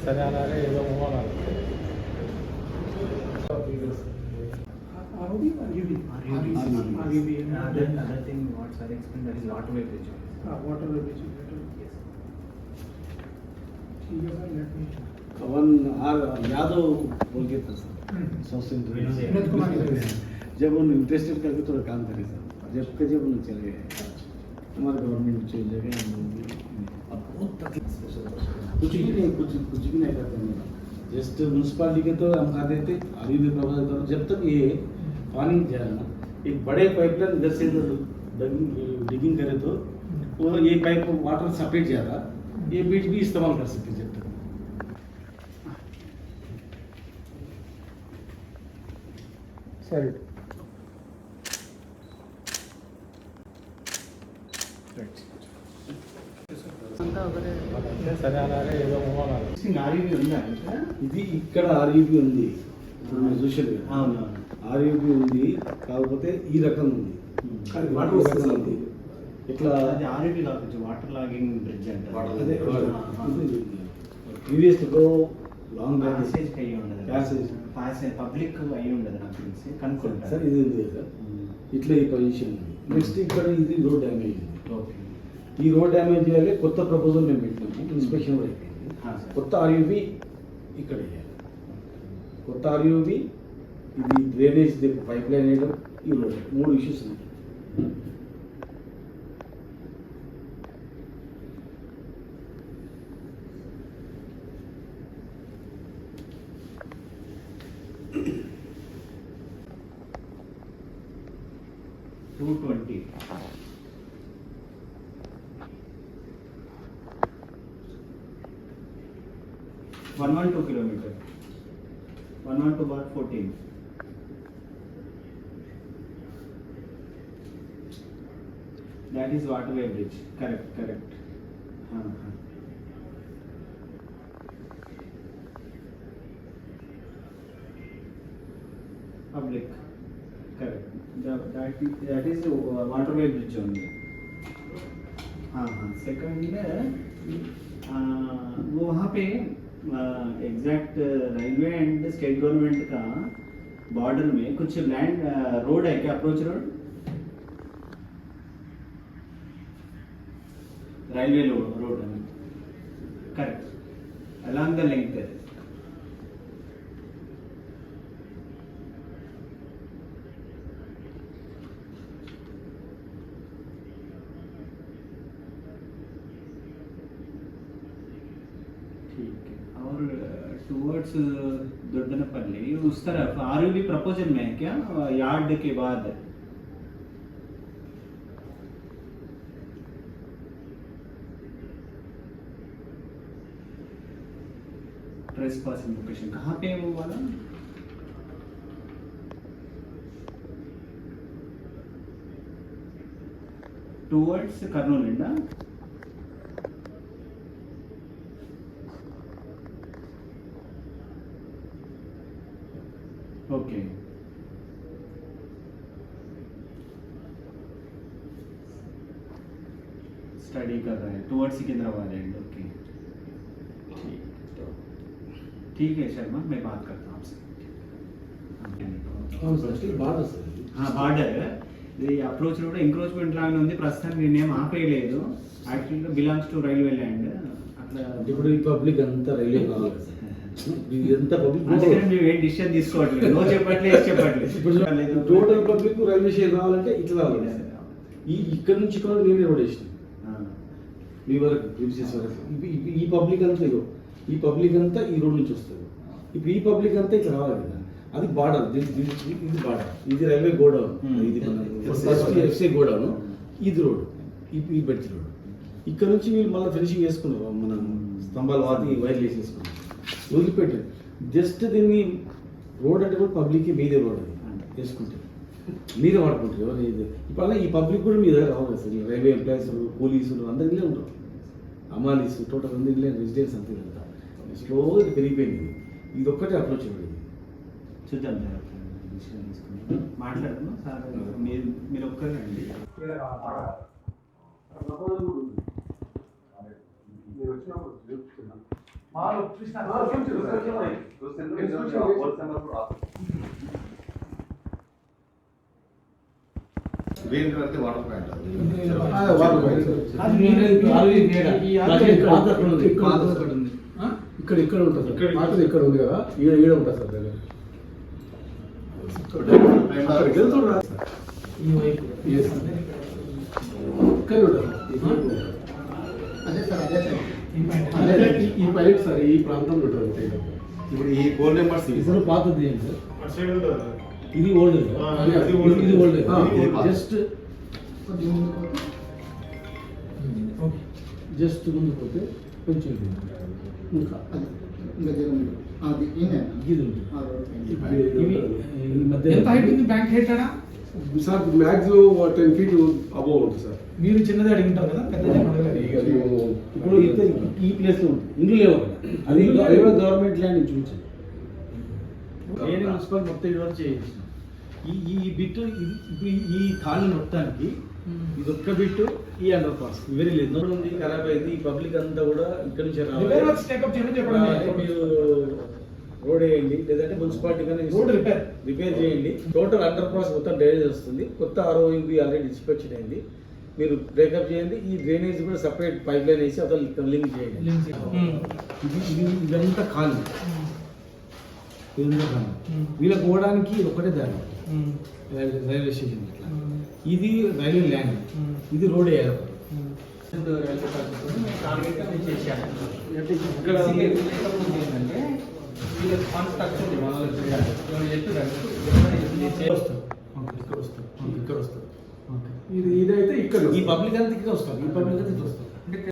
సరే అలాగే ఏదో మూవాలి Other thing what sir explained, that is waterway bridge. Waterway bridge. ठीक है सर, let me. कवन आर यादव बोल के था सर विनोद कुमार जब उन इंटरेस्टेड करके थोड़ा काम करे सर जब उन चले गए हमारे गवर्नमेंट चेंज हो गए अब बहुत तकलीफ कुछ भी नहीं करते हैं जस्ट म्यूनसिपालिटी के तो हम खाते थे अभी भी प्रभावित हो जब तक ये पानी जाए ना एक बड़े पाइपलाइन इधर से डिगिंग करे तो वो ये पाइप वाटर सपरेट जाता ये बीच भी इस्तेमाल कर सकते जब तक సరే సరే అలాగే ఏదో మూవాలి ఆర్యూబీ ఉందా ఇది ఇక్కడ ఆర్యూబీ ఉంది ఇప్పుడు మీరు చూసారు అవును ఆర్యూబీ ఉంది కాకపోతే ఈ రకం ఉంది వాటర్ వస్తుంది ఇట్లా అది ఆర్యూబీ కావచ్చు, వాటర్ లాగింగ్ బ్రిడ్జ్ అంటారు. అదే previous go long back passage అయ్యి ఉండదు, ప్యాసేజ్ ప్యాసేజ్ పబ్లిక్ అయ్యి ఉండదు నాకు తెలిసి కనుక్కుంటారు. సార్ ఇది ఉంది కదా ఇట్లా ఈ పొజిషన్ ఉంది నెక్స్ట్ ఇక్కడ ఇది రోడ్ డ్యామేజ్ ఉంది ఓకే ఈ రోడ్ డ్యామేజ్ చేయాలి కొత్త ప్రపోజల్ మేము పెట్టినాము ఇన్స్పెక్షన్ కూడా అయిపోయింది కొత్త ఆర్యూబీ ఇక్కడ వేయాలి కొత్త ఆర్యూబీ ఇది డ్రైనేజ్ పైప్ లైన్ వేయడం ఈ రోడ్ 3 ఇష్యూస్ ఉన్నాయి $220. (112 kilometer). 112/14. That is waterway bridge. Correct. Public. Correct. That is waterway bridge only. हाँ. Second वो वहाँ पे exact railway and state government का बॉर्डर में कुछ लैंड रोड है क्या, अप्रोच रोड रेलवे रोड है करेक्ट अलॉन्ग द लेंथ है. ठीक है. और टूवर्ड्स दोड्डनपल्ली उस तरफ आरयूबी प्रपोजल में है क्या, यार्ड के बाद ट्रेसपासिंग लोकेशन कहाँ पे है वो वाला, टूवर्ड्स कर्नूल है ना. ओके स्टडी कर रहे हैं टुवर्ड्स सिकंदराबाद एंड. ओके ठीक है शर्मा, मैं बात करता हूँ आपसे. हाँ బార్డర్ ఇది అప్రోచ్ రోడ్ ఎంక్రోచ్మెంట్ లాగానే ఉంది ప్రస్తుతానికి నేనేం ఆపేయలేదు, యాక్చువల్గా బిలాంగ్స్ టు రైల్వే ల్యాండ్ అట్లా. ఇప్పుడు ఈ పబ్లిక్ అంతా రైల్వే కావాలి ఇదంతా పబ్లిక్ అందుకని మేము ఏం డిసిషన్ తీసుకోవట్లేదు, నో చెప్పట్లేదు. టోటల్ పబ్లిక్ రైల్వే స్టేషన్ రావాలంటే ఇట్లా రావాలి. ఈ ఇక్కడ నుంచి ఇక్కడ నేనే రోడ్ వేసిన మీ వరకు ప్రిన్సెస్ వరకు ఈ పబ్లిక్ అంతా ఇగో ఈ పబ్లిక్ అంతా ఈ రోడ్ నుంచి వస్తుంది. ఇప్పుడు ఈ పబ్లిక్ అంతా ఇట్లా రావాలి కదా, అది బార్డర్. ఇది బార్డర్, ఇది రైల్వే గోడౌన్, ఇది ఫస్ట్ ఎఫ్సీ గోడౌన్, ఇది రోడ్, ఈ బెడ్జ్ రోడ్. ఇక్కడ నుంచి వీళ్ళు మళ్ళీ ఫినిషింగ్ చేసుకున్నారు, మనం స్తంభాలు వాటి వైర్లు వేసేసుకున్నాం, వదిలిపెట్టారు. జస్ట్ దీన్ని రోడ్ అంటే కూడా పబ్లిక్ మీదే రోడ్ అది చేసుకుంటారు, మీరే వాడుకుంటారు. ఎవరు ఇప్పుడు ఈ పబ్లిక్ కూడా మీ దగ్గర రావాలి సార్. రైల్వే ఎంప్లాయీస్, పోలీసులు అందరూ ఇల్లే ఉంటారు, అమాలీస్ టోటల్ అందరూ ఇల్లే, రెసిడెన్స్ అంతే కదా. స్లోగా ఇది పెరిగిపోయింది. ఇది ఒక్కటే అప్రోచ్ ఇవ్వండి. చూద్దాం మాట్లాడుతున్నాం సార్, మీరు ఒక్కరే అండి. మీరు వచ్చినప్పుడు వేరు కడితే వాటర్ ప్లాంట్ ఇక్కడ ఇక్కడ ఉంటుంది సార్. పాతది ఇక్కడ ఉంది కదా, ఈడ ఈడ ఉంటుంది సార్ దగ్గర. అక్కడికి వెళ్తుండ్రా సార్. Yes, sir. ఇక్కడ ఉంటుంది. ఈ పైప్ సార్ ఈ ప్రాంతంలో ఉంటుంది. ఇప్పుడు ఈ 4 నెంబర్స్ ఇప్పుడు పాతది ఏంటి సార్? అటు సైడ్ ఉంటుంది. ఇది ఓల్డ్ ఇది old. ఇది ఓల్డ్ ఇది పాత. జస్ట్ జస్ట్ ముందు పోతే కొంచెం ఇది ఇంకా ఇది ఉంటుంది. ఇవి ఈ మధ్య ఎంత హైట్ ఉంది బ్యాంక్ హైట్ అడా? సార్ మ్యాక్సిమం 10 feet అబోవ్ ఉంటుంది సార్. మీరు చిన్నది అడిగి ఉంటారు కదా, పెద్దది ఏం అడగలేదు. ఇప్పుడు ఈ ప్లేస్ లో ఉంటుంది, ఇండ్లు లేవు కదా. అది గవర్నమెంట్ ల్యాండ్ చూపించాను. నేను మున్సిపల్ మొత్తం ఇవ్వడం చేయించిన ఈ బిట్ ఇప్పుడు ఈ కాలనీ మొత్తానికి ఇది ఒక్క బిట్టు ఈ అండర్ పాస్ వెరీ లేదు ఉంది, ఖరాబ్ అయింది. ఈ పబ్లిక్ అంతా కూడా ఇక్కడ నుంచి రిపేర్ వర్క్స్ టేకప్ చేయమని చెప్పండి. మీరు రోడ్ వేయండి, లేదంటే మున్సిపాలిటీ కానీ రోడ్ రిపేర్ చేయండి. టోటల్ అండర్ పాస్ మొత్తం డ్రైనేజ్ వస్తుంది. కొత్త ఆర్ఓబి ఆల్రెడీ ఇన్స్పెక్షన్ అయింది. మీరు బ్రేకప్ చేయండి. ఈ డ్రైనేజ్ కూడా సపరేట్ పైప్ లైన్ వేసి అతను లింక్ చేయండి. ఇదంతా ఖాళీ, ఇదంతా ఖాళీ. వీళ్ళకి పోవడానికి ఒకటే దారి, రైల్వే స్టేషన్ ఇట్లా. ఇది రైల్వే ల్యాండ్, ఇది రోడ్ వేయాలి. ఇక్కడ ఏంటంటే వీళ్ళకి ఫండ్స్ తక్కువ ఉంది, మన వాళ్ళకి చేయాలి. ఎవరు చెప్పారు ఇక్కడ వస్తారు. ఇది ఇదైతే ఇక్కడ ఈ పబ్లిక్ అంతా ఇక్కడ వస్తారు, ఈ పబ్లిక్ అంతా ఇక్కడ వస్తారు.